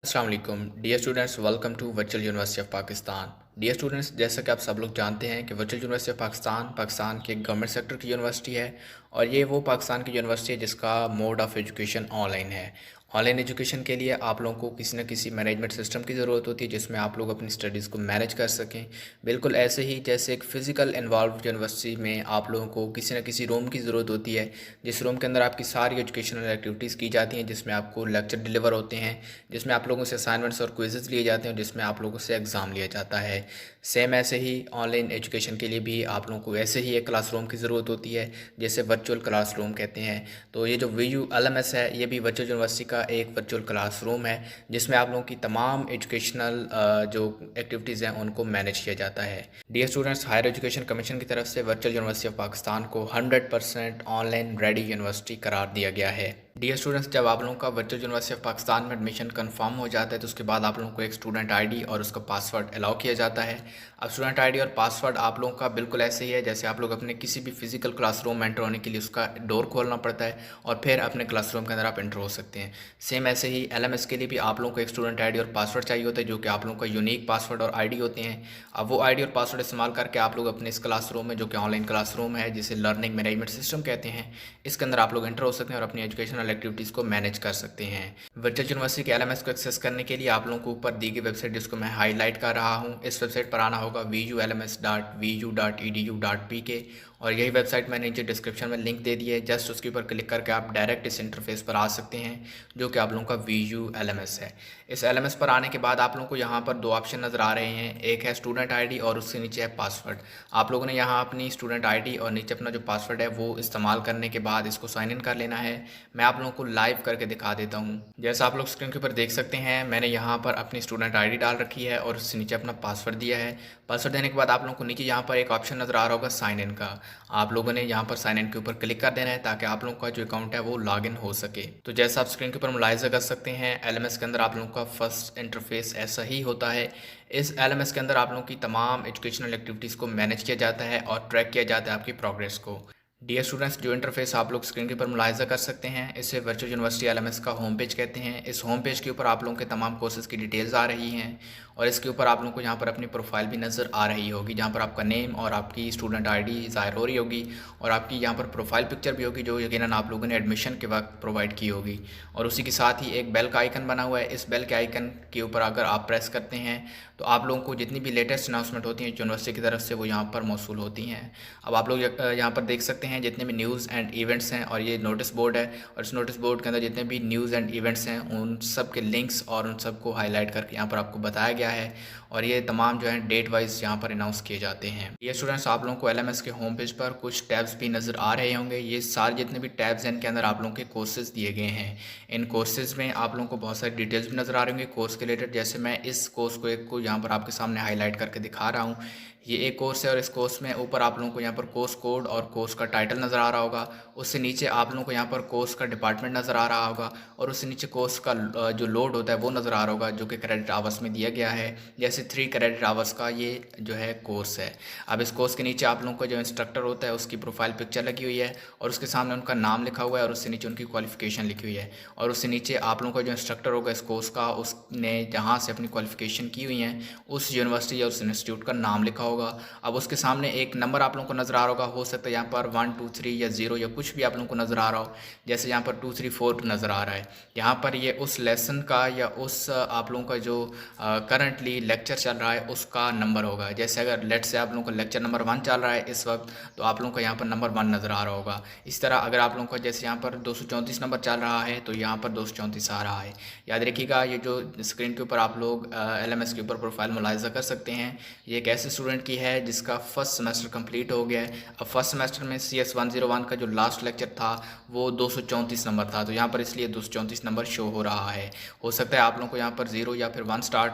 अस्सलाम वालेकुम dear students, welcome to Virtual University of Pakistan. Dear students, जैसा कि आप सब लोग जानते हैं कि वर्चुअल यूनिवर्सिटी ऑफ पाकिस्तान की एक गवर्नमेंट सेक्टर की यूनिवर्सिटी है और ये वो पाकिस्तान की यूनिवर्सिटी है जिसका मोड ऑफ़ एजुकेशन ऑनलाइन है। ऑनलाइन एजुकेशन के लिए आप लोगों को किसी न किसी मैनेजमेंट सिस्टम की ज़रूरत होती है जिसमें आप लोग अपनी स्टडीज़ को मैनेज कर सकें। बिल्कुल ऐसे ही जैसे एक फ़िज़िकल इन्वॉल्व यूनिवर्सिटी में आप लोगों को किसी न किसी रूम की ज़रूरत होती है, जिस रूम के अंदर आपकी सारी एजुकेशनल एक्टिविटीज़ की जाती हैं, जिसमें आपको लेक्चर डिलीवर होते हैं, जिसमें आप लोगों से असाइनमेंट्स और क्विज़ेज़ लिए जाते हैं, जिसमें आप लोगों से एग्ज़ाम लिया जाता है। सेम ऐसे ही ऑनलाइन एजुकेशन के लिए भी आप लोगों को ऐसे ही एक क्लासरूम की ज़रूरत होती है, जिसे वर्चुअल क्लासरूम कहते हैं। तो ये जो VULMS है, ये भी वर्चुअल यूनिवर्सिटी का एक वर्चुअल क्लासरूम है जिसमें आप लोगों की तमाम एजुकेशनल जो एक्टिविटीज़ हैं उनको मैनेज किया जाता है। Dear students, Higher Education Commission की तरफ से वर्चुअल यूनिवर्सिटी ऑफ पाकिस्तान को 100% ऑनलाइन रेडी यूनिवर्सिटी करार दिया गया है। डियर स्टूडेंट्स, जब आप लोगों का वर्चुअल यूनिवर्सिटी ऑफ पाकिस्तान में एडमिशन कंफर्म हो जाता है तो उसके बाद आप लोगों को एक स्टूडेंट आईडी और उसका पासवर्ड अलाउ किया जाता है। अब स्टूडेंट आईडी और पासवर्ड आप लोगों का बिल्कुल ऐसे ही है जैसे आप लोग अपने किसी भी फिजिकल क्लासरूम में एंटर होने के लिए उसका डोर खोलना पड़ता है और फिर अपने क्लासरूम के अंदर आप एंटर हो सकते हैं। सेम ऐसे ही LMS के लिए भी आप लोगों को एक स्टूडेंट आईडी और पासवर्ड चाहिए होता है, जो कि आप लोगों का यूनिक पासवर्ड और आईडी होते हैं। अब वो आईडी और पासवर्ड इस्तेमाल करके आप लोग अपने इस क्लासरूम में, जो कि ऑनलाइन क्लासरूम है जिसे लर्निंग मैनेजमेंट सिस्टम कहते हैं, इसके अंदर आप लोग एंटर हो सकते हैं और अपनी एजुकेशनल एक्टिविटीज़ को मैनेज कर सकते हैं। वर्चुअल यूनिवर्सिटी के LMS को एक्सेस करने के लिए आप लोगों को ऊपर दी गई वेबसाइट, जिसको मैं हाईलाइट कर रहा हूँ, इस वेबसाइट पर आना होगा vulms.vu.edu.pk और यही वेबसाइट मैंने नीचे डिस्क्रिप्शन में लिंक दे दी है। जस्ट उसके ऊपर क्लिक करके आप डायरेक्ट इस इंटरफेस पर आ सकते हैं, जो कि आप लोगों का VULMS है। इस LMS पर आने के बाद आप लोगों को यहाँ पर दो ऑप्शन नज़र आ रहे हैं, एक है स्टूडेंट आईडी और उसके नीचे है पासवर्ड। आप लोगों ने यहाँ अपनी स्टूडेंट आईडी और नीचे अपना जो पासवर्ड है वो इस्तेमाल करने के बाद इसको साइन इन कर लेना है। मैं आप लोगों को लाइव करके दिखा देता हूँ। जैसा आप लोग स्क्रीन के ऊपर देख सकते हैं, मैंने यहाँ पर अपनी स्टूडेंट आईडी डाल रखी है और उससे नीचे अपना पासवर्ड दिया है। पासवर्ड देने के बाद आप लोगों को नीचे यहाँ पर एक ऑप्शन नज़र आ रहा होगा साइन इन का। आप लोगों ने यहाँ पर साइन इन के ऊपर क्लिक कर देना है ताकि आप लोगों का जो अकाउंट है वो लॉग इन हो सके। तो जैसा आप स्क्रीन के ऊपर मुलाहिजा कर सकते हैं, LMS के अंदर आप लोगों का फर्स्ट इंटरफेस ऐसा ही होता है। इस LMS के अंदर आप लोगों की तमाम एजुकेशनल एक्टिविटीज़ को मैनेज किया जाता है और ट्रैक किया जाता है आपकी प्रोग्रेस को। डियर स्टूडेंट्स, जो इंटरफेस आप लोग स्क्रीन के ऊपर मुलाहिजा कर सकते हैं, इसे वर्चुअल यूनिवर्सिटी LMS का होम पेज कहते हैं। इस होम पेज के ऊपर आप लोगों के तमाम कोर्सेज़ की डिटेल्स आ रही हैं और इसके ऊपर आप लोगों को यहाँ पर अपनी प्रोफाइल भी नज़र आ रही होगी, जहाँ पर आपका नेम और आपकी स्टूडेंट आईडी ज़ाहिर हो रही होगी और आपकी यहाँ पर प्रोफाइल पिक्चर भी होगी, जो यकीनन आप लोगों ने एडमिशन के वक्त प्रोवाइड की होगी। और उसी के साथ ही एक बेल का आइकन बना हुआ है। इस बेल के आइकन के ऊपर अगर आप प्रेस करते हैं तो आप लोगों को जितनी भी लेटेस्ट अनाउंसमेंट होती हैं यूनिवर्सिटी की तरफ से वो यहाँ पर मौसूल होती हैं। अब आप लोग यहाँ पर देख सकते हैं जितने भी न्यूज़ एंड इवेंट्स हैं, और ये नोटिस बोर्ड है और इस नोटिस बोर्ड के अंदर जितने भी न्यूज़ एंड इवेंट्स हैं उन सब के लिंक्स और उन सब को हाईलाइट करके यहाँ पर आपको बताया गया है और ये तमाम जो है डेट वाइज यहाँ पर अनाउंस किए जाते हैं। ये स्टूडेंट्स, आप लोगों को LMS के होम पेज पर कुछ टैब्स भी नज़र आ रहे होंगे। ये सारे जितने भी टैब्स हैं इनके अंदर आप लोगों के कोर्सेज दिए गए हैं। इन कोर्सेज में आप लोगों को बहुत सारी डिटेल्स भी नज़र आ रही होंगी कोर्स के रिलेटेड। जैसे मैं इस कोर्स को एक को यहाँ पर आपके सामने हाईलाइट करके दिखा रहा हूँ। ये एक कोर्स है और इस कोर्स में ऊपर आप लोगों को यहाँ पर कोर्स कोड और कोर्स का टाइटल नज़र आ रहा होगा। उससे नीचे आप लोगों को यहाँ पर कोर्स का डिपार्टमेंट नज़र आ रहा होगा और उससे नीचे कोर्स का जो लोड होता है वो नज़र आ रहा होगा, जो कि क्रेडिट आवर्स में दिया गया है। जैसे 3 क्रेडिट आवर्स का ये जो है कोर्स है। अब इस कोर्स के नीचे आप लोगों का जो इंस्ट्रक्टर होता है उसकी प्रोफाइल पिक्चर लगी हुई है और उसके सामने उनका नाम लिखा हुआ है और उससे नीचे उनकी क्वालिफिकेशन लिखी हुई है और उससे नीचे आप लोगों का जो इंस्ट्रक्टर होगा इस कोर्स का, उसने जहाँ से अपनी क्वालिफिकेशन की हुई है उस यूनिवर्सिटी या उस इंस्टीट्यूट का नाम लिखा होगा। अब उसके सामने एक नंबर आप लोगों को नज़र आ रहा होगा, हो सकता है यहाँ पर 1 2 3 या 0 या कुछ भी आप लोगों को नज़र आ रहा हो। जैसे यहाँ पर 2 3 4 नज़र आ रहा है, यहाँ पर ये उस लेसन का या उस आप लोगों का जो करंटली लेक्चर चल रहा है उसका नंबर होगा। जैसे अगर लेट से आप लोगों का लेक्चर नंबर 1 चल रहा है इस वक्त, तो आप लोगों का यहाँ पर नंबर 1 नज़र आ रहा होगा। इस तरह अगर आप लोगों का जैसे यहाँ पर 234 नंबर चल रहा है तो यहाँ पर 234 आ रहा है। याद रखिएगा, ये जो स्क्रीन के ऊपर आप लोग LMS के ऊपर प्रोफाइल मुलाहिजा कर सकते हैं, ये एक ऐसे स्टूडेंट की है जिसका फर्स्ट सेमेस्टर कंप्लीट हो गया है। अब फर्स्ट सेमेस्टर में CS 101 का जो लास्ट लेक्चर था वो 234 नंबर था, तो यहाँ पर इसलिए 234 नंबर शो हो रहा है। हो सकता है आप लोगों को यहाँ पर 0 या फिर 1 स्टार्ट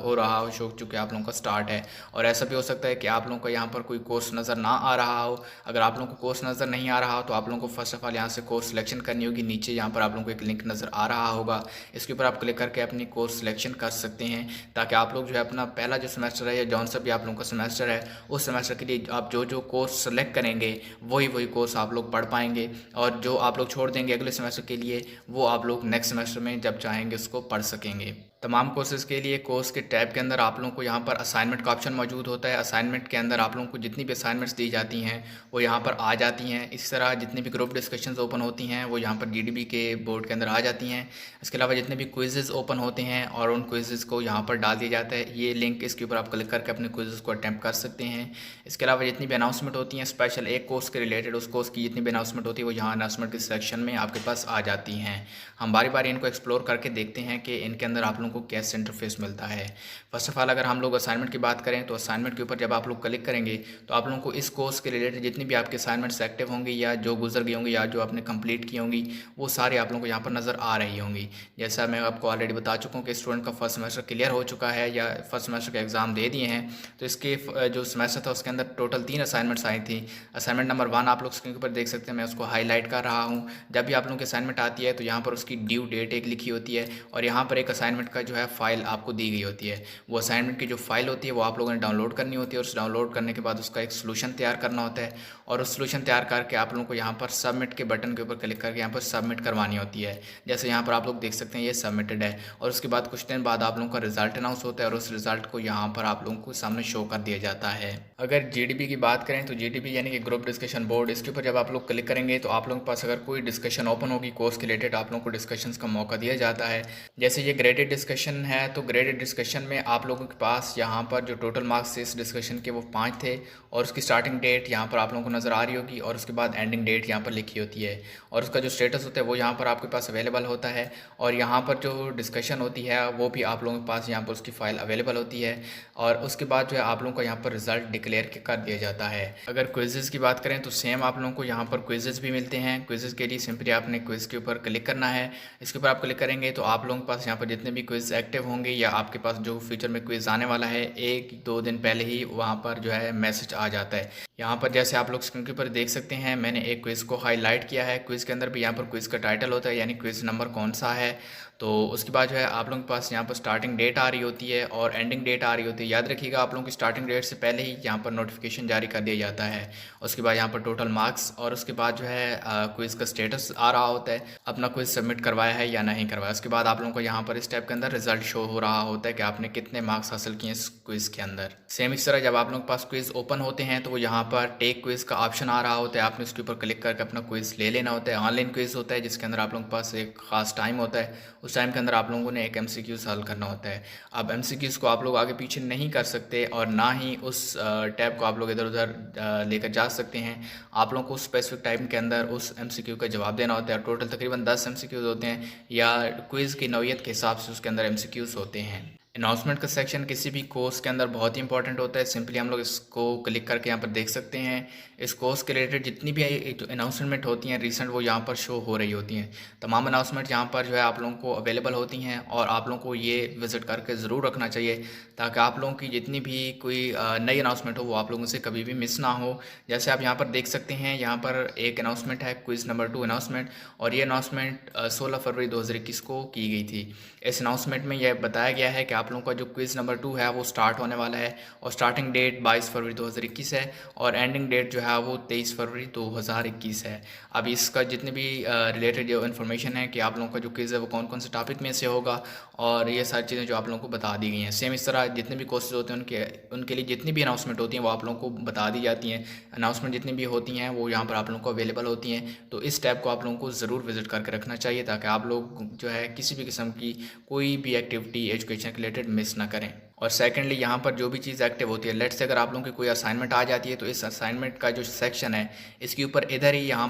हो रहा हो, शो चूँकि आप लोगों का स्टार्ट है। और ऐसा भी हो सकता है कि आप लोगों को यहाँ पर कोई कोर्स नज़र ना आ रहा हो। अगर आप लोगों को कोर्स नज़र नहीं आ रहा हो तो आप लोगों को फर्स्ट ऑफ ऑल यहाँ से कोर्स सिलेक्शन करनी होगी। नीचे यहाँ पर आप लोगों को एक लिंक नज़र आ रहा होगा, इसके ऊपर आप क्लिक करके अपनी कोर्स सिलेक्शन कर सकते हैं, ताकि आप लोग जो है अपना पहला जो सेमेस्टर है या जौन सा भी आप लोगों का सेमेस्टर है उस सेमेस्टर के लिए आप जो जो कोर्स सेलेक्ट करेंगे वही कोर्स आप लोग पढ़ पाएंगे, और जो आप लोग छोड़ देंगे अगले सेमेस्टर के लिए वो आप लोग नेक्स्ट सेमेस्टर में जब चाहेंगे उसको पढ़ सकेंगे। तमाम कोर्सेज़ के लिए कोर्स के टैब के अंदर आप लोगों को यहाँ पर असाइनमेंट का ऑप्शन मौजूद होता है। असाइनमेंट के अंदर आप लोगों को जितनी भी असाइनमेंट्स दी जाती हैं वो यहाँ पर आ जाती हैं। इस तरह जितनी भी ग्रुप डिस्कशंस ओपन होती हैं वो यहाँ पर जीडीबी के बोर्ड के अंदर आ जाती हैं। इसके अलावा जितने भी क्विज़ेज़ ओपन होते हैं और उन क्विज़ेज़ को यहाँ पर डाल दिया जाता है। ये लिंक इसके ऊपर आप क्लिक करके अपने क्विज़ेज़ को अटैम्प्ट कर सकते हैं। इसके अलावा जितनी भी अनाउंसमेंट होती हैं स्पेशल एक कोर्स के रिलेटेड, उस कोर्स की जितनी भी अनाउंसमेंट होती है वो यहाँ अनाउंसमेंट के सेक्शन में आपके पास आ जाती हैं। हम बारी बारी इनको एक्सप्लोर करके देखते हैं कि इनके अंदर आप लोगों को कैसे इंटरफेस मिलता है। फर्स्ट ऑफ ऑल अगर हम लोग असाइनमेंट की बात करें तो असाइनमेंट के ऊपर जब आप लोग क्लिक करेंगे तो आप लोगों को इस कोर्स के रिलेटेड जितनी भी आपके असाइनमेंट्स एक्टिव होंगी या जो गुजर गई होंगी या जो आपने कंप्लीट की होंगी वो सारे आप लोगों को यहाँ पर नज़र आ रही होंगी। जैसा मैं आपको ऑलरेडी बता चुका हूँ कि स्टूडेंट का फर्स्ट सेमेस्टर क्लियर हो चुका है या फर्स्ट सेमेस्टर के एग्ज़ाम दे दिए हैं, तो इसके जो सेमेस्टर था उसके अंदर टोटल 3 असाइनमेंट्स आई थी। असाइनमेंट नंबर 1 आप लोग स्क्रीन के ऊपर देख सकते हैं, मैं उसको हाईलाइट कर रहा हूँ। जब भी आप लोगों की असाइनमेंट आती है तो यहाँ पर उसकी ड्यू डेट एक लिखी होती है और यहाँ पर एक असाइनमेंट का जो है फाइल आपको दी गई होती है। वो असाइनमेंट की जो फाइल होती है वो आप लोगों ने डाउनलोड करनी होती है और उस डाउनलोड करने के बाद उसका एक सोल्यूशन तैयार करना होता है और उस सोल्यूशन तैयार करके आप लोगों को यहाँ पर सबमिट के बटन के ऊपर क्लिक करके यहाँ पर सबमिट करवानी होती है। जैसे यहाँ पर आप लोग देख सकते हैं ये सबमिटेड है और उसके बाद कुछ दिन बाद आप लोगों का रिजल्ट अनाउंस होता है और उस रिजल्ट को यहाँ पर आप लोगों को सामने शो कर दिया जाता है। अगर जीडीबी की बात करें तो जीडीबी यानी कि ग्रुप डिस्कशन बोर्ड, इसके ऊपर जब आप लोग क्लिक करेंगे तो आप लोगों के पास अगर कोई डिस्कशन ओपन होगी कोर्स के रिलेटेड आप लोगों को डिस्कशन का मौका दिया जाता है। जैसे ये ग्रेडेड डिस्कशन है तो ग्रेडेड डिस्कशन में आप लोगों के पास यहाँ पर जो टोटल मार्क्स थे इस डिस्कशन के वो 5 थे और उसकी स्टार्टिंग डेट यहाँ पर आप लोगों को नज़र आ रही होगी और उसके बाद एंडिंग डेट यहाँ पर लिखी होती है और उसका जो स्टेटस होता है वो यहाँ पर आपके पास अवेलेबल होता है और यहाँ पर जो डिस्कशन होती है वो भी आप लोगों के पास यहाँ पर उसकी फ़ाइल अवेलेबल होती है और उसके बाद जो है आप लोगों को यहाँ पर रिजल्ट डिक्लेयर कर दिया जाता है। अगर क्विज़ेज़ की बात करें तो सेम आप लोगों को यहाँ पर क्विज़ेज़ भी मिलते हैं। क्विज़ेज़ के लिए सिंपली आपने क्विज़ के ऊपर क्लिक करना है। इसके ऊपर आप क्लिक करेंगे तो आप लोगों के पास यहाँ पर जितने भी क्विज़ एक्टिव होंगे या आपके पास जो फ्यूचर में क्विज़ आने वाला है 1-2 दिन पहले ही वहाँ पर जो है मैसेज आ जाता है। यहाँ पर जैसे आप लोग स्क्रीन के ऊपर देख सकते हैं मैंने एक क्विज़ को हाईलाइट किया है। क्विज़ के अंदर भी यहाँ पर क्विज़ का टाइटल होता है यानी क्विज़ नंबर कौन सा है। तो उसके बाद जो है आप लोगों के पास यहाँ पर स्टार्टिंग डेट आ रही होती है और एंडिंग डेट आ रही होती है। याद रखिएगा आप लोगों की स्टार्टिंग डेट से पहले ही यहाँ पर नोटिफिकेशन जारी कर दिया जाता है। उसके बाद यहाँ पर टोटल मार्क्स और उसके बाद जो है क्विज़ का स्टेटस आ रहा होता है, अपना क्विज़ सबमिट करवाया है या नहीं करवाया। उसके बाद आप लोगों को यहाँ पर इस टैब के अंदर रिजल्ट शो हो रहा होता है कि आपने कितने मार्क्स हासिल किए इस क्विज़ के अंदर। सेम इस तरह जब आप लोगों के पास क्विज़ ओपन होते हैं तो वो यहाँ पर टेक क्विज़ का ऑप्शन आ रहा होता है, आपने उसके ऊपर क्लिक करके अपना क्विज़ ले लेना होता है। ऑनलाइन क्विज़ होता है जिसके अंदर आप लोगों के पास एक खास टाइम होता है, उस टाइम के अंदर आप लोगों ने एक एमसीक्यू हल करना होता है। अब एमसीक्यूज़ को आप लोग आगे पीछे नहीं कर सकते और ना ही उस टैब को आप लोग इधर उधर लेकर जा सकते हैं। आप लोगों को स्पेसिफिक टाइम के अंदर उस एमसीक्यू का जवाब देना होता है। टोटल तकरीबन 10 एमसीक्यूज़ होते हैं या क्विज़ की नौइयत के हिसाब से उसके अंदर एमसीक्यूज़ होते हैं। अनाउंसमेंट का सेक्शन किसी भी कोर्स के अंदर बहुत ही इंपॉर्टेंट होता है। सिंपली हम लोग इसको क्लिक करके यहाँ पर देख सकते हैं इस कोर्स के रिलेटेड जितनी भी जो अनाउंसमेंट होती हैं रिसेंट वो यहाँ पर शो हो रही होती हैं। तमाम अनाउंसमेंट यहाँ पर जो है आप लोगों को अवेलेबल होती हैं और आप लोगों को ये विज़िट करके ज़रूर रखना चाहिए ताकि आप लोगों की जितनी भी कोई नई अनाउंसमेंट हो वो आप लोगों से कभी भी मिस ना हो। जैसे आप यहाँ पर देख सकते हैं यहाँ पर एक अनाउंसमेंट है क्विज़ नंबर 2 अनाउंसमेंट और ये अनाउंसमेंट 16 फरवरी 2021 को की गई थी। इस अनाउंसमेंट में यह बताया गया है कि आप लोगों का जो क्विज़ नंबर 2 है वो स्टार्ट होने वाला है और स्टार्टिंग डेट 22 फरवरी 2021 है और एंडिंग डेट जो है वो 23 फरवरी 2021 है। अब इसका जितने भी रिलेटेड जो इन्फॉर्मेशन है कि आप लोगों का जो क्विज़ है वो कौन कौन से टॉपिक में से होगा और ये सारी चीज़ें जो आप लोगों को बता दी गई हैं। सेम इस तरह जितने भी कोर्सेज होते हैं उनके लिए जितनी भी अनाउंसमेंट होती हैं वो आप लोगों को बता दी जाती हैं। अनाउंसमेंट जितनी भी होती हैं वो यहाँ पर आप लोगों को अवेलेबल होती हैं। तो इस टैब को आप लोगों को ज़रूर विज़िट करके रखना चाहिए ताकि आप लोग जो है किसी भी किस्म की कोई भी एक्टिविटी एजुकेशन के रिलेटेड मिस ना करें। और सेकेंडली यहाँ पर जो भी चीज़ एक्टिव होती है, लेट्स से अगर आप लोगों की कोई असाइनमेंट आ जाती है तो इस असाइनमेंट का जो सेक्शन है इसके ऊपर इधर ही यहाँ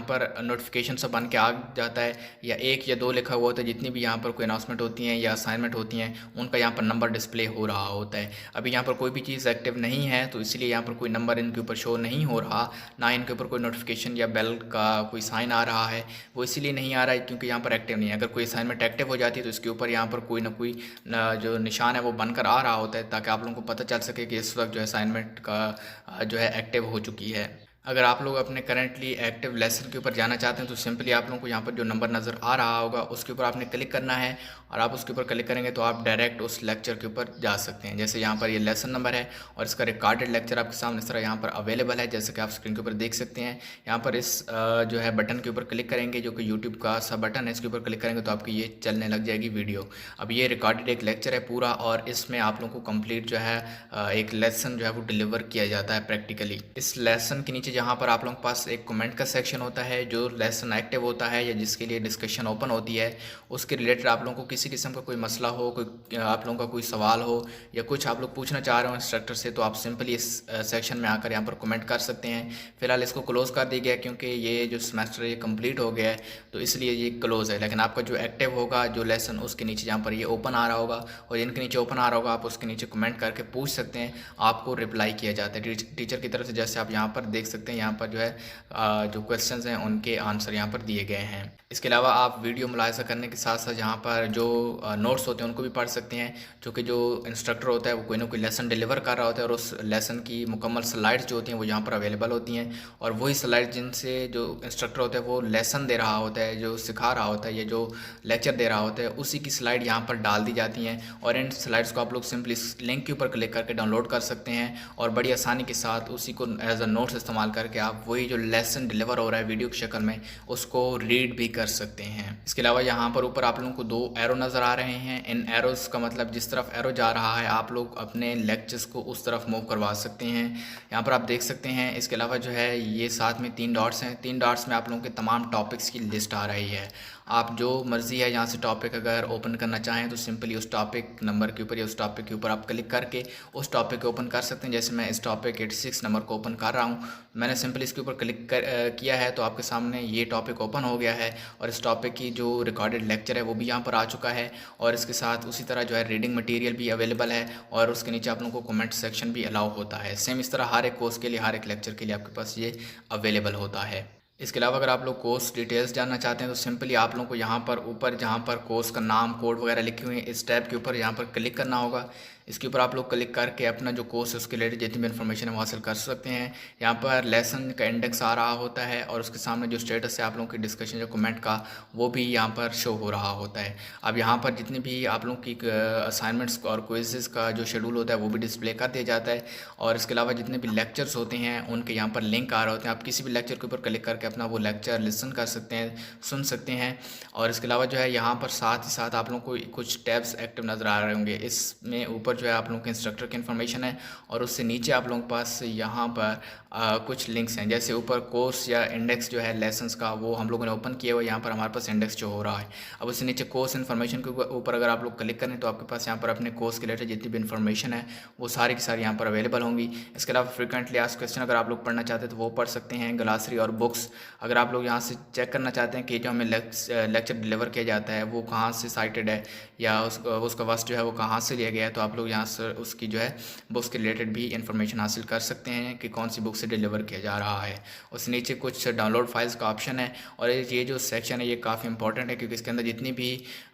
पर नोटिफिकेशन सब बन के आ जाता है या 1 या 2 लिखा हुआ होता है। जितनी भी यहाँ पर कोई अनाउंसमेंट होती हैं या असाइनमेंट होती हैं उनका यहाँ पर नंबर डिस्प्ले हो रहा होता है। अभी यहाँ पर कोई भी चीज़ एक्टिव नहीं है तो इसलिए यहाँ पर कोई नंबर इनके ऊपर शो नहीं हो रहा, ना इनके ऊपर कोई नोटिफिकेशन या बेल का कोई साइन आ रहा है। वो इसीलिए नहीं आ रहा है क्योंकि यहाँ पर एक्टिव नहीं है। अगर कोई असाइनमेंट एक्टिव हो जाती है तो इसके ऊपर यहाँ पर कोई ना कोई जो निशान है वो बनकर आ रहा होता है ताकि आप लोगों को पता चल सके कि इस वक्त जो है असाइनमेंट का जो है एक्टिव हो चुकी है। अगर आप लोग अपने करंटली एक्टिव लेसन के ऊपर जाना चाहते हैं तो सिंपली आप लोगों को यहाँ पर जो नंबर नज़र आ रहा होगा उसके ऊपर आपने क्लिक करना है, और आप उसके ऊपर क्लिक करेंगे तो आप डायरेक्ट उस लेक्चर के ऊपर जा सकते हैं। जैसे यहाँ पर ये लेसन नंबर है और इसका रिकॉर्डेड लेक्चर आपके सामने इस तरह यहाँ पर अवेलेबल है, जैसे कि आप स्क्रीन के ऊपर देख सकते हैं। यहाँ पर इस जो है बटन के ऊपर क्लिक करेंगे जो कि यूट्यूब का सा बटन है, इसके ऊपर क्लिक करेंगे तो आपकी ये चलने लग जाएगी वीडियो। अब ये रिकॉर्डेड एक लेक्चर है पूरा, और इसमें आप लोगों को कंप्लीट जो है एक लेसन जो है वो डिलीवर किया जाता है प्रैक्टिकली। इस लेसन के नीचे जहाँ पर आप लोगों के पास एक कमेंट का सेक्शन होता है, जो लेसन एक्टिव होता है या जिसके लिए डिस्कशन ओपन होती है, उसके रिलेटेड आप लोगों को किसी किस्म का कोई मसला हो, कोई आप लोगों का कोई सवाल हो या कुछ आप लोग पूछना चाह रहे हो इंस्ट्रक्टर से, तो आप सिंपली इस सेक्शन में आकर यहाँ पर कमेंट कर सकते हैं। फिलहाल इसको क्लोज़ कर दिया गया क्योंकि ये जो सेमेस्टर ये कंप्लीट हो गया है, तो इसलिए ये क्लोज़ है। लेकिन आपका जो एक्टिव होगा जो लेसन, उसके नीचे जहाँ पर ये ओपन आ रहा होगा और जिनके नीचे ओपन आ रहा होगा आप उसके नीचे कमेंट करके पूछ सकते हैं, आपको रिप्लाई किया जाता है टीचर की तरफ से। जैसे आप यहाँ पर देख सकते हैं, यहाँ पर जो है जो क्वेश्चंस हैं उनके आंसर यहाँ पर दिए गए हैं। इसके अलावा आप वीडियो मुलाहिजा करने के साथ साथ यहाँ पर जो नोट्स होते हैं उनको भी पढ़ सकते हैं, क्योंकि जो इंस्ट्रक्टर होता है वो कोई ना कोई लेसन डिलीवर कर रहा होता है और उस लेसन की मुकम्मल स्लाइड्स जो होती हैं वो यहाँ पर अवेलेबल होती हैं, और वही स्लाइड जिनसे जो इंस्ट्रक्टर होता है वो लेसन दे रहा होता है, जो सिखा रहा होता है या जो लेक्चर दे रहा होता है, उसी की स्लाइड यहाँ पर डाल दी जाती हैं। और इन स्लाइड्स को आप लोग सिंपली लिंक के ऊपर क्लिक करके डाउनलोड कर सकते हैं और बड़ी आसानी के साथ उसी को एज अ नोट्स इस्तेमाल करके आप वही जो लेसन डिलीवर हो रहा है वीडियो की शक्ल में उसको रीड भी कर सकते हैं। इसके अलावा यहाँ पर ऊपर आप लोगों को 2 एरो नज़र आ रहे हैं। इन एरोज़ का मतलब जिस तरफ एरो जा रहा है आप लोग अपने लेक्चर्स को उस तरफ मूव करवा सकते हैं, यहाँ पर आप देख सकते हैं। इसके अलावा जो है ये साथ में 3 डॉट्स हैं, 3 डॉट्स में आप लोगों के तमाम टॉपिक्स की लिस्ट आ रही है। आप जो मर्ज़ी है यहाँ से टॉपिक अगर ओपन करना चाहें तो सिंपली उस टॉपिक नंबर के ऊपर या उस टॉपिक के ऊपर आप क्लिक करके उस टॉपिक को ओपन कर सकते हैं। जैसे मैं इस टॉपिक 86 नंबर को ओपन कर रहा हूँ, मैंने सिंपली इसके ऊपर क्लिक किया है तो आपके सामने ये टॉपिक ओपन हो गया है और इस टॉपिक की जो रिकॉर्डेड लेक्चर है वो भी यहाँ पर आ चुका है। और इसके साथ उसी तरह जो है रीडिंग मटेरियल भी अवेलेबल है और उसके नीचे आप लोगों को कमेंट सेक्शन भी अलाउ होता है। सेम इस तरह हर एक कोर्स के लिए, हर एक लेक्चर के लिए आपके पास ये अवेलेबल होता है। इसके अलावा अगर आप लोग कोर्स डिटेल्स जानना चाहते हैं तो सिंपली आप लोगों को यहाँ पर ऊपर जहाँ पर कोर्स का नाम, कोड वगैरह लिखे हुए हैं, इस टैब के ऊपर यहाँ पर क्लिक करना होगा। इसके ऊपर आप लोग क्लिक करके अपना जो कोर्स है उसके रिलेटेड जितनी भी इन्फॉर्मेशन है वो हासिल कर सकते हैं। यहाँ पर लेसन का इंडेक्स आ रहा होता है और उसके सामने जो स्टेटस है आप लोगों की डिस्कशन जो कमेंट का वो भी यहाँ पर शो हो रहा होता है। अब यहाँ पर जितनी भी आप लोगों की असाइनमेंट्स और क्विज़ेस का जो शेड्यूल होता है वो भी डिस्प्ले कर दिया जाता है। और इसके अलावा जितने भी लेक्चर्स होते हैं उनके यहाँ पर लिंक आ रहे होते हैं, आप किसी भी लेक्चर के ऊपर क्लिक करके अपना वो लेक्चर लिसन कर सकते हैं, सुन सकते हैं। और इसके अलावा जो है यहाँ पर साथ ही साथ आप लोगों को कुछ टैब्स एक्टिव नज़र आ रहे होंगे। इसमें ऊपर जो है आप लोगों के इंस्ट्रक्टर की इन्फॉर्मेशन है और उससे नीचे आप लोगों के पास यहाँ पर कुछ लिंक्स हैं। जैसे ऊपर कोर्स या इंडेक्स जो है लेसन्स का वो हम लोगों ने ओपन किया हुआ है, यहाँ पर हमारे पास इंडेक्स जो हो रहा है। अब उससे नीचे कोर्स इन्फॉर्मेशन के ऊपर अगर आप लोग क्लिक करें तो आपके पास यहाँ पर अपने कोर्स के रिलेटेड जितनी भी इन्फॉर्मेशन है वो सारी की सारी यहाँ पर अवेलेबल होंगी। इसके अलावा फ्रिक्वेंटली आस्क्ड क्वेश्चन अगर आप लोग पढ़ना चाहते हैं तो वो पढ़ सकते हैं। ग्लासरी और बुक्स अगर आप लोग यहाँ से चेक करना चाहते हैं कि जो हमें लेक्चर डिलीवर किया जाता है वो कहाँ से साइटेड है या उसका वस्त जो है वो कहाँ से लिया गया है, तो आप लोग यहाँ से उसकी जो है बुक्स के रिलेटेड भी इंफॉर्मेशन हासिल कर सकते हैं कि कौन सी बुक से डिलीवर किया जा रहा है। उससे नीचे कुछ डाउनलोड फाइल्स का ऑप्शन है और ये जो सेक्शन है ये काफ़ी इंपॉर्टेंट है क्योंकि इसके अंदर जितनी भी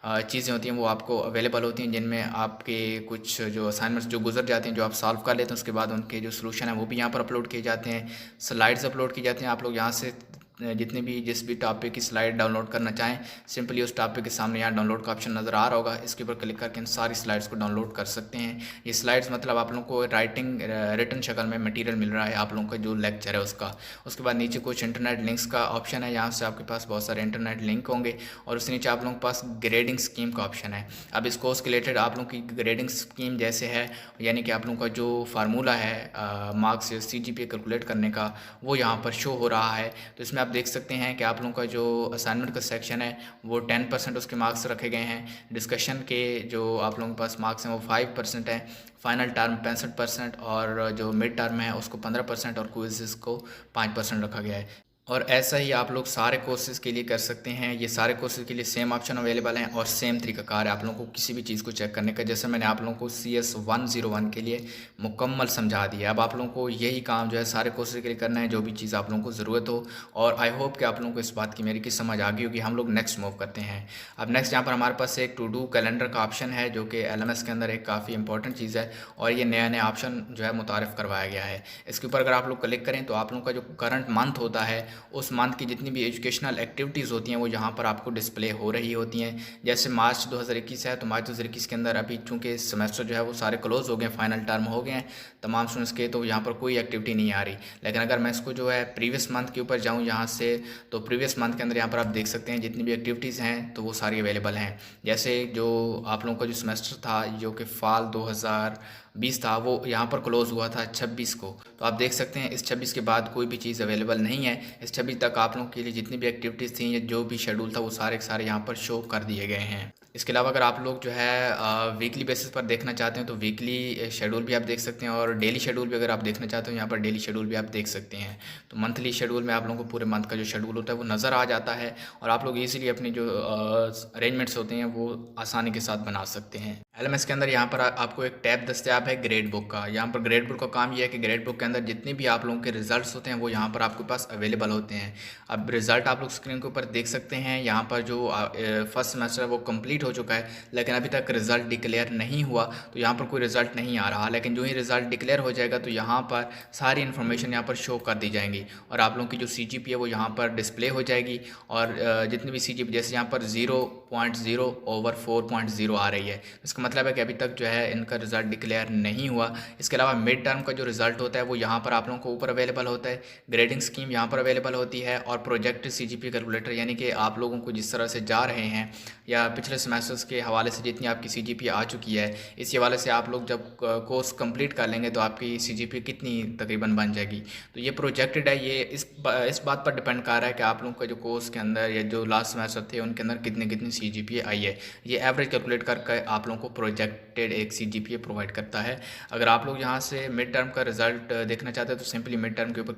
चीज़ें होती हैं वो आपको अवेलेबल होती हैं, जिनमें आपके कुछ जो असाइनमेंट्स जो गुजर जाते हैं जो आप सॉल्व कर लेते हैं उसके बाद उनके जो सोल्यूशन है वो भी यहाँ पर अपलोड किए जाते हैं, स्लाइड्स अपलोड की जाती हैं। आप लोग यहाँ से जिस भी टॉपिक की स्लाइड डाउनलोड करना चाहें सिंपली उस टॉपिक के सामने यहाँ डाउनलोड का ऑप्शन नज़र आ रहा होगा, इसके ऊपर क्लिक करके इन सारी स्लाइड्स को डाउनलोड कर सकते हैं। ये स्लाइड्स मतलब आप लोगों को रिटन शक्ल में मटेरियल मिल रहा है आप लोगों का जो लेक्चर है उसका। उसके बाद नीचे कुछ इंटरनेट लिंक्स का ऑप्शन है, यहाँ से आपके पास बहुत सारे इंटरनेट लिंक होंगे और उसके नीचे आप लोगों के पास ग्रेडिंग स्कीम का ऑप्शन है। अब इस कोर्स के रिलेटेड आप लोगों की ग्रेडिंग स्कीम जैसे है, यानी कि आप लोगों का जो फार्मूला है मार्क्स या CGPA कैलकुलेट करने का वो यहाँ पर शो हो रहा है। तो इसमें आप देख सकते हैं कि आप लोगों का जो असाइनमेंट का सेक्शन है वो 10% उसके मार्क्स रखे गए हैं, डिस्कशन के जो आप लोगों के पास मार्क्स हैं वो 5% है, फाइनल टर्म 65% और जो मिड टर्म है उसको 15% और क्विज़ेस को 5% रखा गया है। और ऐसा ही आप लोग सारे कोर्सेज़ के लिए कर सकते हैं। ये सारे कोर्सेज़ के लिए सेम ऑप्शन अवेलेबल हैं और सेम तरीक़ाकार है आप लोगों को किसी भी चीज़ को चेक करने का। जैसे मैंने आप लोगों को CS 101 के लिए मुकम्मल समझा दिया है। अब आप लोगों को यही काम जो है सारे कोर्सेज़ के लिए करना है, जो भी चीज़ आप लोगों को ज़रूरत हो। और आई होप कि आप लोगों को इस बात की मेरी की समझ आ गई होगी। हम लोग नेक्स्ट मूव करते हैं। अब नेक्स्ट यहाँ पर हमारे पास एक टू डू कैलेंडर का ऑप्शन है, जो कि LMS के अंदर एक काफ़ी इंपॉर्टेंट चीज़ है और ये नया ऑप्शन जो है मुतारिफ़ करवाया गया है। इसके ऊपर अगर आप लोग क्लिक करें तो आप लोगों का जो करंट मंथ होता है, उस मंथ की जितनी भी एजुकेशनल एक्टिविटीज़ होती हैं वो यहाँ पर आपको डिस्प्ले हो रही होती हैं। जैसे मार्च 2021 है, तो मार्च 2021 के अंदर अभी चूँकि सेमेस्टर जो है वो सारे क्लोज़ हो गए, फाइनल टर्म हो गए हैं तमाम स्टूडेंट्स के, तो यहाँ पर कोई एक्टिविटी नहीं आ रही। लेकिन अगर मैं इसको जो है प्रीवियस मंथ के ऊपर जाऊँ यहाँ से, तो प्रीवियस मंथ के अंदर यहाँ पर आप देख सकते हैं जितनी भी एक्टिविटीज़ हैं तो वो सारी अवेलेबल हैं। जैसे जो आप लोगों का जो सेमेस्टर था, जो कि फाल 2020 था, वो यहाँ पर क्लोज़ हुआ था 26 को। तो आप देख सकते हैं इस 26 के बाद कोई भी चीज़ अवेलेबल नहीं है। इस 26 तक आप लोगों के लिए जितनी भी एक्टिविटीज़ थी या जो भी शेड्यूल था वो सारे के सारे यहाँ पर शो कर दिए गए हैं। इसके अलावा अगर आप लोग जो है वीकली बेसिस पर देखना चाहते हैं तो वीकली शेड्यूल भी आप देख सकते हैं, और डेली शेड्यूल भी अगर आप देखना चाहते हो यहाँ पर डेली शेड्यूल भी आप देख सकते हैं। तो मंथली शेड्यूल में आप लोगों को पूरे मंथ का जो शेड्यूल होता है वो नज़र आ जाता है और आप लोग ईज़िली अपनी जो अरेंजमेंट्स होते हैं वो आसानी के साथ बना सकते हैं। LMS के अंदर यहाँ पर आपको एक टैब दस्तियाब है ग्रेड बुक का। यहाँ पर ग्रेड बुक का काम ये है कि ग्रेड बुक के अंदर जितने भी आप लोगों के रिजल्ट्स होते हैं वो यहाँ पर आपके पास अवेलेबल होते हैं। अब रिज़ल्ट आप लोग स्क्रीन के ऊपर देख सकते हैं। यहाँ पर जो फर्स्ट सेमेस्टर वो कंप्लीट हो चुका है, लेकिन अभी तक रिज़ल्ट डिक्लेयर नहीं हुआ, तो यहाँ पर कोई रिज़ल्ट नहीं आ रहा। लेकिन जो ही रिज़ल्ट डिक्लेयर हो जाएगा तो यहाँ पर सारी इन्फॉर्मेशन यहाँ पर शो कर दी जाएंगी और आप लोगों की जो CGPA है वो यहाँ पर डिस्प्ले हो जाएगी। और जितनी भी CGPA, जैसे यहाँ पर 0.0/4.0 आ रही है, इसका मतलब है कि अभी तक जो है इनका रिज़ल्ट डिक्लेयर नहीं हुआ। इसके अलावा मिड टर्म का जो रिज़ल्ट होता है वो यहाँ पर आप लोगों को ऊपर अवेलेबल होता है, ग्रेडिंग स्कीम यहाँ पर अवेलेबल होती है, और प्रोजेक्ट CGPA कैलकुलेटर, यानी कि आप लोगों को जिस तरह से जा रहे हैं या पिछले सेमेस्टर्स के हवाले से जितनी आपकी CGPA आ चुकी है, इस हवाले से आप लोग जब कोर्स कंप्लीट कर लेंगे तो आपकी CGPA कितनी तकरीबन बन जाएगी। तो ये प्रोजेक्टेड है, ये इस बात पर डिपेंड कर रहा है कि आप लोगों का जो कोर्स के अंदर या जो लास्ट सेमेस्टर थे उनके अंदर कितनी CGPA आई है। ये एवरेज कैलकुलेट करके आप लोगों को प्रोजेक्टेड एक CGPA प्रोवाइड करता है। अगर आप लोग यहाँ से मिड टर्म का रिज़ल्ट देखना चाहते हैं तो सिंपली मिड टर्म के ऊपर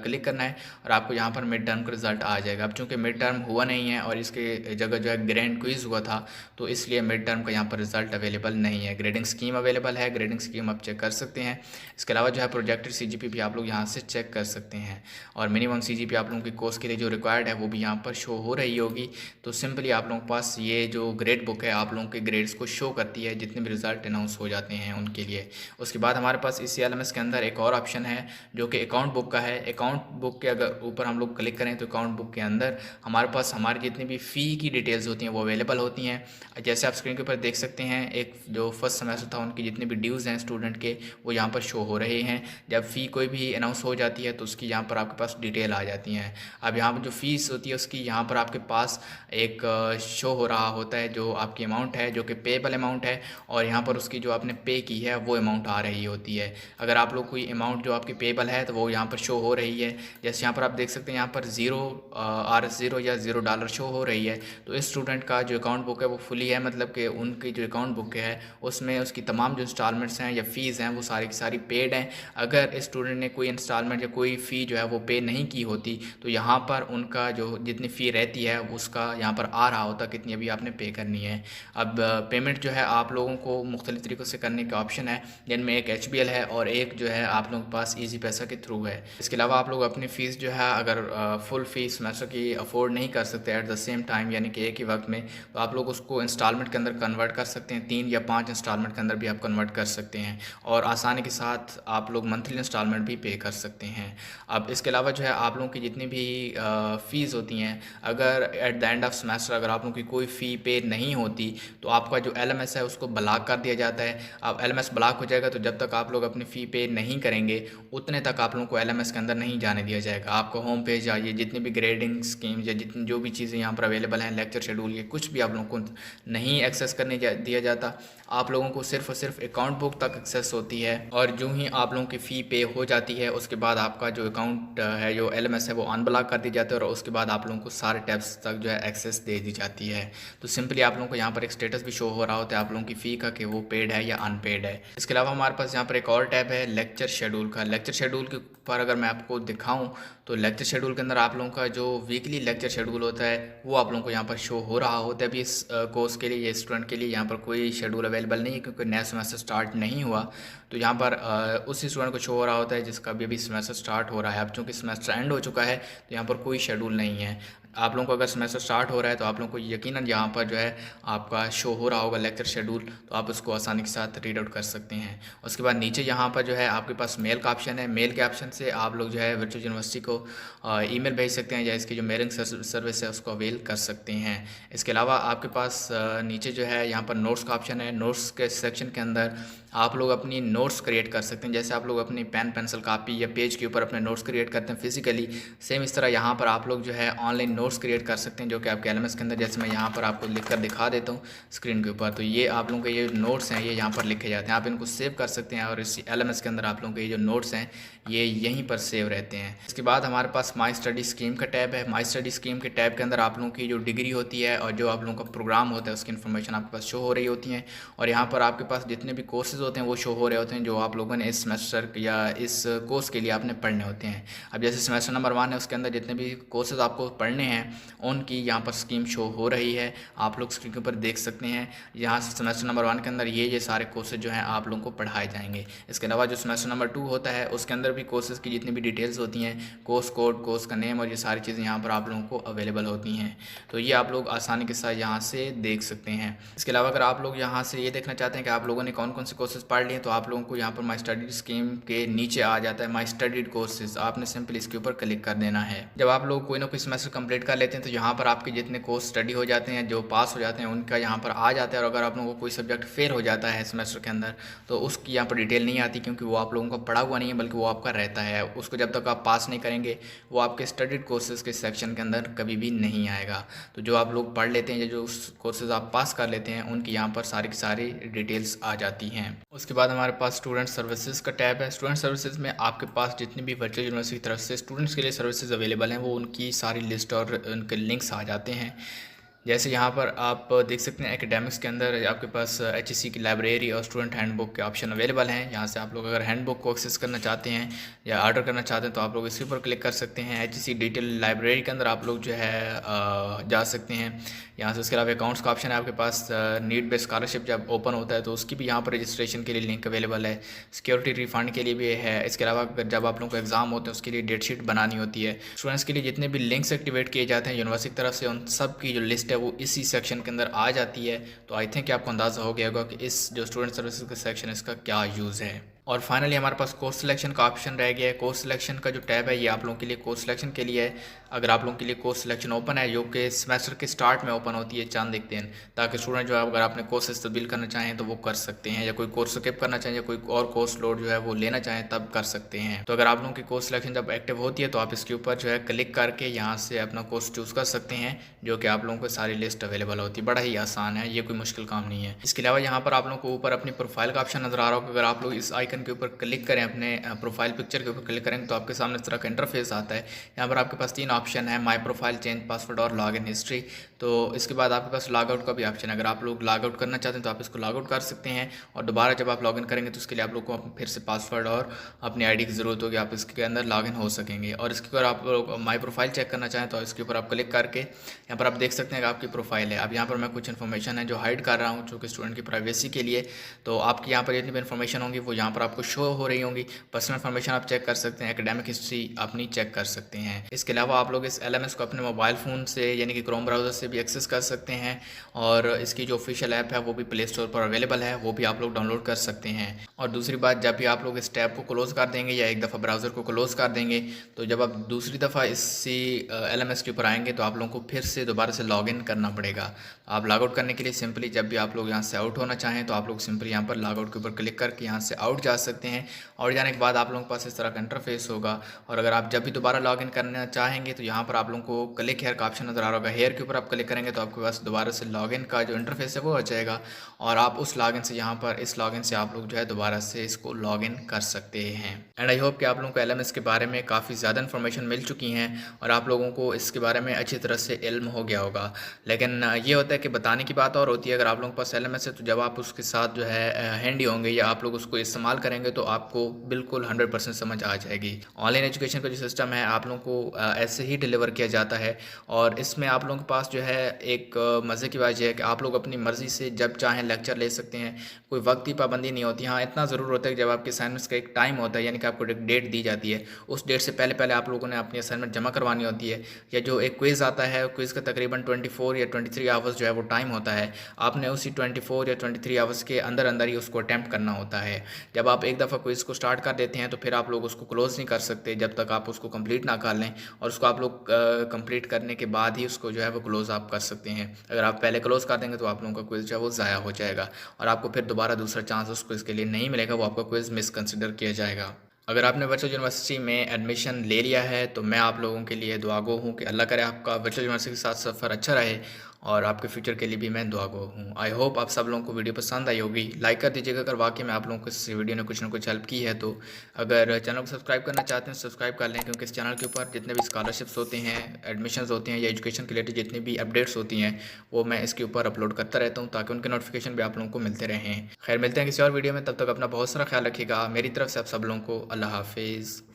क्लिक करना है और आपको यहाँ पर मिड टर्म का रिज़ल्ट आ जाएगा। अब चूँकि मिड टर्म हुआ नहीं है और इसके जगह जो है ग्रैंड क्विज़ हुआ था, तो इसलिए मिड टर्म का यहाँ पर रिज़ल्ट अवेलेबल नहीं है। ग्रेडिंग स्कीम अवेलेबल है, ग्रेडिंग स्कीम आप चेक कर सकते हैं। इसके अलावा जो है प्रोजेक्टेड CGPA भी आप लोग यहाँ से चेक कर सकते हैं, और मिनिमम CGPA आप लोगों के कोर्स के लिए जो रिक्वायर्ड है वो भी यहाँ पर शो हो रही होगी। तो सिंपली आप लोगों के पास ये जो ग्रेड बुक है आप लोगों के ग्रेड्स को शो करती है जितने भी रिज़ल्ट अनाउंस हो जाते हैं उनके लिए। उसके बाद हमारे पास इस LMS के अंदर एक और ऑप्शन है जो कि अकाउंट बुक का है। अकाउंट बुक के अगर ऊपर हम लोग क्लिक करें तो अकाउंट बुक के अंदर हमारे पास हमारी जितनी भी फ़ी की डिटेल्स होती हैं वो अवेलेबल होती हैं। जैसे आप स्क्रीन के ऊपर देख सकते हैं, एक जो फर्स्ट सेमेस्टर था उनकी जितने भी ड्यूज़ हैं स्टूडेंट के वो यहाँ पर शो हो रहे हैं। जब फ़ी कोई भी अनाउंस हो जाती है तो उसकी यहाँ पर आपके पास डिटेल आ जाती हैं। अब यहाँ पर जो फ़ीस होती है उसकी यहाँ पर आपके पास एक शो हो रहा होता है जो आपकी अमाउंट है, जो कि पेबल अमाउंट है, और यहाँ पर उसकी जो आपने पे की है वो अमाउंट आ रही होती है। अगर आप लोग कोई अमाउंट जो आपकी पेबल है तो वो यहाँ पर शो हो रही है। जैसे यहाँ पर आप देख सकते हैं यहाँ पर $0 या $0 शो हो रही है। तो इस स्टूडेंट का जो अकाउंट बुक है वो फुली है, मतलब कि उनकी जो अकाउंट बुक है उसमें उसकी तमाम जो इंस्टॉलमेंट्स हैं या फ़ीस हैं वो सारी की सारी पेड हैं। अगर इस स्टूडेंट ने कोई इंस्टॉलमेंट या कोई फ़ी जो है वो पे नहीं की होती तो यहाँ पर उनका जो जितनी फ़ी रहती है उसका यहाँ पर आ रहा होता कितनी अभी आपने पे करनी है। अब पेमेंट जो है आप लोगों को मुख्तलिफ़ तरीक़ों से करने का ऑप्शन है, जिनमें एक HBL है और एक जो है आप लोगों के पास ईजी पैसा के थ्रू है। इसके अलावा आप लोग अपनी फ़ीस जो है अगर फुल फ़ीस सेमेस्टर की अफोर्ड नहीं कर सकते एट द सेम टाइम, यानी कि एक ही वक्त में, तो आप लोग उसको इंस्टॉलमेंट के अंदर कन्वर्ट कर सकते हैं। 3 या 5 इंस्टॉलमेंट के अंदर भी आप कन्वर्ट कर सकते हैं और आसानी के साथ आप लोग मंथली इंस्टॉलमेंट भी पे कर सकते हैं। अब इसके अलावा जो है आप लोगों की जितनी भी फ़ीस होती हैं, अगर at the end of semester अगर आप लोगों की कोई फ़ी पे नहीं होती तो आपका जो LMS है उसको ब्लॉक कर दिया जाता है। अब LMS ब्लॉक हो जाएगा तो जब तक आप लोग अपनी फ़ी पे नहीं करेंगे उतने तक आप लोगों को LMS के अंदर नहीं जाने दिया जाएगा। आपका होम पेज आइए, जितनी भी ग्रेडिंग स्कीम या जितनी जो भी चीज़ें यहाँ पर अवेलेबल हैं, लेक्चर शेड्यूल, ये कुछ भी आप लोगों को नहीं एक्सेस करने दिया जाता। आप लोगों को सिर्फ और सिर्फ अकाउंट बुक तक एक्सेस होती है, और जो ही आप लोगों की फ़ी पे हो जाती है उसके बाद आपका जो अकाउंट है, जो LMS है, वो अनब्लॉक कर दी जाती है और उसके बाद आप लोगों को सारे टैब्स तक जो है एक्सेस दे दी जाती है। तो सिंपली आप लोगों को यहाँ पर एक स्टेटस भी शो हो रहा होता है आप लोगों की फ़ी का कि वो पेड है या अनपेड है। इसके अलावा हमारे पास यहाँ पर एक और टैब है लेक्चर शेड्यूल का। लेक्चर शेड्यूल के ऊपर अगर मैं आपको दिखाऊँ तो लेक्चर शेड्यूल के अंदर आप लोगों का जो वीकली लेक्चर शेड्यूल होता है वो आप लोगों को यहाँ पर शो हो रहा होता है। अभी इस कोर्स के लिए, ये स्टूडेंट के लिए यहाँ पर कोई शेड्यूल अवेलेबल नहीं है क्योंकि नया सेमेस्टर स्टार्ट नहीं हुआ। तो यहाँ पर उसी स्टूडेंट को शो हो रहा होता है जिसका अभी सेमेस्टर स्टार्ट हो रहा है। अब चूँकि सेमेस्टर एंड हो चुका है तो यहाँ पर कोई शेड्यूल नहीं है। आप लोगों को अगर सेमेस्टर स्टार्ट हो रहा है तो आप लोगों को यकीनन यहाँ पर जो है आपका शो हो रहा होगा लेक्चर शेड्यूल, तो आप उसको आसानी के साथ रीड आउट कर सकते हैं। उसके बाद नीचे यहाँ पर जो है आपके पास मेल का ऑप्शन है। मेल के ऑप्शन से आप लोग जो है वर्चुअल यूनिवर्सिटी को ईमेल भेज सकते हैं या इसकी जो मेलिंग सर्विस है उसको अवेल कर सकते हैं। इसके अलावा आपके पास नीचे जो है यहाँ पर नोट्स का ऑप्शन है। नोट्स के सेक्शन के अंदर आप लोग अपनी नोट्स क्रिएट कर सकते हैं। जैसे आप लोग अपनी पेन पेंसिल कापी या पेज के ऊपर अपने नोट्स क्रिएट करते हैं फिजिकली, सेम इस तरह यहाँ पर आप लोग जो है ऑनलाइन नोट्स क्रिएट कर सकते हैं जो कि आपके एलएमएस के अंदर, जैसे मैं यहाँ पर आपको लिख कर दिखा देता हूँ स्क्रीन के ऊपर। तो ये आप लोगों के ये नोट्स हैं ये यहाँ पर लिखे जाते हैं, आप इनको सेव कर सकते हैं और इस एलएमएस के अंदर आप लोगों के ये जो नोट्स हैं ये यहीं पर सेव रहते हैं। इसके बाद हमारे पास माई स्टडी स्कीम का टैब है। माई स्टडी स्कीम के टैब के अंदर आप लोगों की जो डिग्री होती है और जो आप लोगों का प्रोग्राम होता है उसकी इन्फॉर्मेशन आपके पास शो हो रही होती है। और यहाँ पर आपके पास जितने भी कोर्सेज होते हैं वो शो हो रहे होते हैं जो आप लोगों ने इस सेमेस्टर या इस कोर्स के लिए आपने पढ़ने होते हैं। अब जैसे सेमेस्टर नंबर 1 है उसके अंदर जितने भी कोर्सेज आपको पढ़ने हैं उनकी यहाँ पर स्कीम शो हो रही है, आप लोग स्क्रीन के ऊपर देख सकते हैं। यहाँ से सेमेस्टर नंबर 1 के अंदर ये सारे कोर्सेज जो हैं आप लोगों को पढ़ाए जाएंगे। इसके अलावा जो सेमेस्टर नंबर 2 होता है उसके अंदर भी कोर्सेज की जितनी भी डिटेल्स होती हैं, कोर्स कोड, कोर्स का नेम और ये सारी चीज़ें यहाँ पर आप लोगों को अवेलेबल होती हैं। तो ये आप लोग आसानी के साथ यहाँ से देख सकते हैं। इसके अलावा अगर आप लोग यहाँ से ये देखना चाहते हैं कि आप लोगों ने कौन कौन से कोर्सेज पढ़ लिए तो आप लोगों को यहाँ पर माई स्टडी स्कीम के नीचे आ जाता है माई स्टडीड कोर्सेज, आपने सिंपल इसके ऊपर क्लिक कर देना है। जब आप लोग कोई ना कोई सेमेस्टर कंप्लीट कर लेते हैं तो यहाँ पर आपके जितने कोर्स स्टडी हो जाते हैं, जो पास हो जाते हैं उनका यहाँ पर आ जाता है। और अगर आप लोगों को कोई सब्जेक्ट फेल हो जाता है सेमेस्टर के अंदर तो उसकी यहाँ पर डिटेल नहीं आती क्योंकि वो आप लोगों का पढ़ा हुआ नहीं है बल्कि वो आपका रहता है। उसको जब तक आप पास नहीं करेंगे वो आपके स्टडीड कोर्सेज के सेक्शन के अंदर कभी भी नहीं आएगा। तो जो आप लोग पढ़ लेते हैं या जो कोर्सेज आप पास कर लेते हैं उनकी यहाँ पर सारी की सारी डिटेल्स आ जाती हैं। उसके बाद हमारे पास स्टूडेंट सर्विसेज का टैब है। स्टूडेंट सर्विसेज में आपके पास जितनी भी वर्चुअल यूनिवर्सिटी की तरफ से स्टूडेंट्स के लिए सर्विसेज अवेलेबल हैं वो उनकी सारी लिस्ट और उनके लिंक्स आ जाते हैं। जैसे यहाँ पर आप देख सकते हैं एकेडमिक्स के अंदर आपके पास HEC की लाइब्रेरी और स्टूडेंट हैंडबुक के ऑप्शन अवेलेबल हैं। यहाँ से आप लोग अगर हैंडबुक को एक्सेस करना चाहते हैं या ऑर्डर करना चाहते हैं तो आप लोग इसके ऊपर क्लिक कर सकते हैं। HEC डिटेल लाइब्रेरी के अंदर आप लोग जो है जा सकते हैं यहाँ से। उसके अलावा अकाउंट्स का ऑप्शन है आपके पास। नीट बेस्ड स्कॉलरशिप जब ओपन होता है तो उसकी भी यहाँ पर रजिस्ट्रेशन के लिए लिंक अवेलेबल है। सिक्योरिटी रिफंड के लिए भी है। इसके अलावा जब आप लोगों को एग्जाम होते हैं उसके लिए डेट शीट बनानी होती है। स्टूडेंट्स के लिए जितने भी लिंक्स एक्टिवेट किए जाते हैं यूनिवर्सिटी की तरफ से उन सब की जो लिस्ट है वो इसी सेक्शन के अंदर आ जाती है। तो आई थिंक आपको अंदाज़ा हो गया होगा कि इस जो स्टूडेंट सर्विसेज का सेक्शन इसका क्या यूज़ है। और फाइनली हमारे पास कोर्स सिलेक्शन का ऑप्शन रह गया है। कोर्स सिलेक्शन का जो टैब है ये आप लोगों के लिए कोर्स सिलेक्शन के लिए है। अगर आप लोगों के लिए कोर्स सिलेक्शन ओपन है जो कि सेमेस्टर के स्टार्ट में ओपन होती है चांद एक दिन, ताकि स्टूडेंट जो है अगर आपने कोर्सेज तब्दील करना चाहें तो वो कर सकते हैं, या कोई कोर्स स्किप करना चाहें या कोई और कोर्स लोड जो है वो लेना चाहें तब कर सकते हैं। तो अगर आप लोगों की कोर्स सिलेक्शन जब एक्टिव होती है तो आप इसके ऊपर जो है क्लिक करके यहाँ से अपना कोर्स चूज़ कर सकते हैं जो कि आप लोगों को सारी लिस्ट अवेलेबल होती है। बड़ा ही आसान है, ये कोई मुश्किल काम नहीं है। इसके अलावा यहाँ पर आप लोगों को ऊपर अपनी प्रोफाइल का ऑप्शन नजर आ रहा होगा। अगर आप लोग इस आइकन के ऊपर क्लिक करें, अपने प्रोफाइल पिक्चर के ऊपर क्लिक करेंगे तो आपके सामने इस तरह का इंटरफेस आता है। यहाँ पर आपके पास 3 ऑप्शन है, माई प्रोफाइल, चेंज पासवर्ड और लॉग इन हिस्ट्री। तो इसके बाद आपके पास लॉग आउट का भी ऑप्शन है। अगर आप लोग लॉग आउट करना चाहते हैं तो आप इसको लॉग आउट कर सकते हैं और दोबारा जब आप लॉग इन करेंगे तो उसके लिए आप लोग को फिर से पासवर्ड और अपनी आईडी की ज़रूरत होगी, आप इसके अंदर लॉग इन हो सकेंगे। और इसके ऊपर आप लोग माई प्रोफाइल चेक करना चाहें तो इसके ऊपर आप क्लिक करके यहाँ पर आप देख सकते हैं कि आपकी प्रोफाइल है। अब यहाँ पर मैं कुछ इन्फॉर्मेशन है जो हाइड कर रहा हूँ जो कि स्टूडेंट की प्राइवेसी के लिए। तो आपकी यहाँ पर जितनी भी इन्फॉर्मेशन होंगी वो यहाँ पर आपको शो हो रही होंगी। पर्सनल इन्फॉर्मेशन आप चेक कर सकते हैं, एकेडमिक हिस्ट्री अपनी चेक कर सकते हैं। इसके अलावा आप लोग इस LMS को अपने मोबाइल फ़ोन से यानी कि क्रोम ब्राउज़र से भी एक्सेस कर सकते हैं और इसकी जो ऑफिशियल ऐप है वो भी प्ले स्टोर पर अवेलेबल है, वो भी आप लोग डाउनलोड कर सकते हैं। और दूसरी बात, जब भी आप लोग इस टैब को क्लोज़ कर देंगे या एक दफ़ा ब्राउज़र को क्लोज़ कर देंगे तो जब आप दूसरी दफ़ा इसी LMS के ऊपर आएंगे तो आप लोगों को फिर से दोबारा से लॉगिन करना पड़ेगा। आप लॉग आउट करने के लिए सिंपली जब भी आप लोग यहाँ से आउट होना चाहें तो आप लोग सिंपली यहाँ पर लॉग आउट के ऊपर क्लिक करके यहाँ से आउट जा सकते हैं। और जाने के बाद आप लोगों के पास इस तरह का इंटरफेस होगा। और अगर आप जब भी दोबारा लॉगिन करना चाहेंगे तो यहाँ पर आप लोगों को क्लिक हेयर का ऑप्शन नज़र आ रहा होगा। हेयर के ऊपर आप क्लिक करेंगे तो आपके पास दोबारा से लॉगिन का जो इंटरफेस है वो आ जाएगा और आप उस लॉगिन से यहाँ पर इस लॉगिन से आप लोग जो है दोबारा से इसको लॉगिन कर सकते हैं। एंड आई होप कि आप लोगों को LMS के बारे में काफ़ी ज़्यादा इन्फॉर्मेशन मिल चुकी हैं और आप लोगों को इसके बारे में अच्छी तरह से इल्म हो गया होगा। लेकिन ये होता है कि बताने की बात और होती है। अगर आप लोगों के पास LMS है तो जब आप उसके साथ जो है हैंडी होंगे या आप लोग उसको इस्तेमाल इस्तेमाल करेंगे तो आपको बिल्कुल 100% समझ आ जाएगी। ऑनलाइन एजुकेशन का जो सिस्टम है आप लोगों को ऐसे ही डिलीवर किया जाता है और इसमें आप लोगों के पास जो है एक मज़े की बात यह है कि आप लोग अपनी मर्ज़ी से जब चाहें लेक्चर ले सकते हैं, कोई वक्त की पाबंदी नहीं होती। हाँ, इतना ज़रूर होता है कि जब आपके असाइनमेंट्स का एक टाइम होता है, यानी कि आपको एक डेट दी जाती है, उस डेट से पहले पहले आप लोगों ने अपनी असाइनमेंट जमा करवानी होती है। या जो एक क्विज़ आता है, क्विज़ का तकरीबन 24 या 23 आवर्स जो है वो टाइम होता है। आपने उसी 24 या 23 आवर्स के अंदर अंदर ही उसको अटैम्प्ट करना होता है। जब आप एक दफ़ा क्विज़ को स्टार्ट कर देते हैं तो फिर आप लोग उसको क्लोज़ नहीं कर सकते जब तक आप उसको कंप्लीट ना कर लें, और उसको आप लोग कंप्लीट करने के बाद ही उसको जो है वो क्लोज़ आप कर सकते हैं। अगर आप पहले क्लोज़ कर देंगे तो आप लोगों का क्विज़ जो है वो ज़ाया हो जाएगा और आपको फिर दोबारा दूसरा चांस उस क्विज़ के लिए नहीं मिलेगा, वो आपका क्विज़ मिस कंसिडर किया जाएगा। अगर आपने वर्चुअल यूनिवर्सिटी में एडमिशन ले लिया है तो मैं आप लोगों के लिए दुआगो हूँ कि अल्लाह करे आपका वर्चुअल यूनिवर्सिटी के साथ सफ़र अच्छा रहे और आपके फ्यूचर के लिए भी मैं दुआगो हूँ। आई होप आप सब लोगों को वीडियो पसंद आई होगी। लाइक कर दीजिएगा अगर वाकई में आप लोगों को इस वीडियो ने कुछ ना कुछ हेल्प की है तो। अगर चैनल को सब्सक्राइब करना चाहते हैं सब्सक्राइब कर लें, क्योंकि इस चैनल के ऊपर जितने भी स्कॉलरशिप्स होते हैं, एडमिशन्स होते हैं या एजुकेशन के रिलेटेड जितनी भी अपडेट्स होती हैं वो मैं इसके ऊपर अपलोड करता रहता हूँ ताकि उनके नोटिफिकेशन भी आप लोगों को मिलते रहें। खैर, मिलते हैं किसी और वीडियो में, तब तक अपना बहुत सारा ख्याल रखिएगा। मेरी तरफ से आप सब लोगों को अल्लाह हाफिज़।